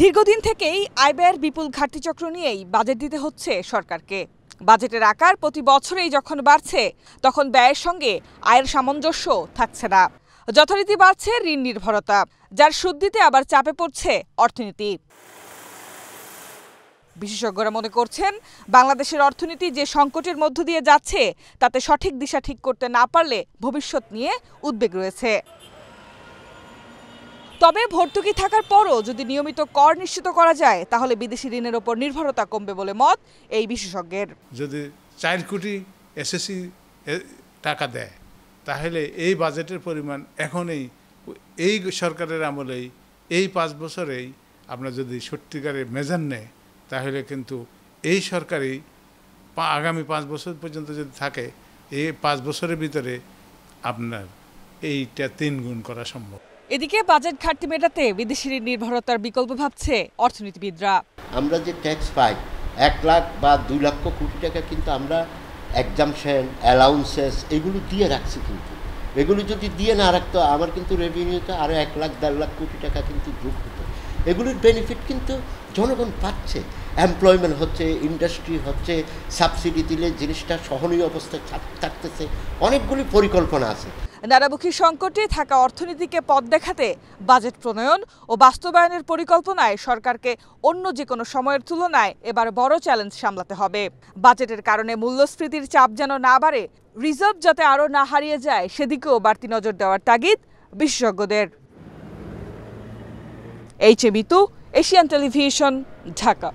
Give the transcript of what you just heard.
দীর্ঘদিন থেকেই আয় ব্যয়ের বিপুল ঘাটতি চক্র নিয়েই বাজেট দিতে হচ্ছে সরকারকে। বাজেটের আকার প্রতি বছরেই যখন বাড়ছে, তখন ব্যয়ের সঙ্গে আয়ের সামঞ্জস্য থাকছে না। যথারীতি বাড়ছে ঋণ নির্ভরতা, যার সুদ দিতে আবার চাপে পড়ছে অর্থনীতি। বিশেষজ্ঞরা মনে করছেন, বাংলাদেশের অর্থনীতি যে সংকটের মধ্য দিয়ে যাচ্ছে, তাতে সঠিক দিশা ঠিক করতে না পারলে ভবিষ্যৎ নিয়ে উদ্বেগ রয়েছে। তবে ভর্তুকি থাকার পরও যদি নিয়মিত কর নিশ্চিত করা যায়, তাহলে বিদেশি ঋণের ওপর নির্ভরতা কমবে বলে মত এই বিশেষজ্ঞের। যদি 4 কোটি এসএসসি টাকা দেয়, তাহলে এই বাজেটের পরিমাণ এখনই এই সরকারের আমলেই এই 5 বছরেই আপনার যদি সত্যিকারের মেজার নেয়, তাহলে কিন্তু এই সরকারই আগামী 5 বছর পর্যন্ত যদি থাকে, এই 5 বছরের ভিতরে আপনার এইটা 3 গুণ করা সম্ভব। এদিকে বাজেট ঘাটতি মেটাতে বিদেশি ঋণ নির্ভরতার বিকল্প ভাবছে অর্থনীতিবিদরা। আমরা যে ট্যাক্স পাই 1 লাখ বা 2 লক্ষ কোটি টাকা, কিন্তু আমরা এক্সামশন, অ্যালাউন্সেস এগুলো দিয়ে রাখছি। কিন্তু এগুলো যদি দিয়ে না রাখতো, আমার কিন্তু রেভিনিউতে আরও 1 লাখ 1.5 লাখ কোটি টাকা কিন্তু যোগ হতো। এগুলির বেনিফিট কিন্তু জনগণ পাচ্ছে, এমপ্লয়মেন্ট হচ্ছে, ইন্ডাস্ট্রি হচ্ছে, সাবসিডি দিলে জিনিসটা সহনীয় অবস্থায় থাকতেছে। অনেকগুলি পরিকল্পনা আছে। নানামুখী সংকটে থাকা অর্থনীতিকে পথ দেখাতে বাজেট প্রণয়ন ও বাস্তবায়নের পরিকল্পনায় সরকারকে অন্য যে কোনো সময়ের তুলনায় এবার বড় চ্যালেঞ্জ সামলাতে হবে। বাজেটের কারণে মূল্যস্ফীতির চাপ যেন না বাড়ে, রিজার্ভ যাতে আরও না হারিয়ে যায়, সেদিকেও বাড়তি নজর দেওয়ার তাগিদ বিশেষজ্ঞদের। H A Mitu, Asian television, Dhaka.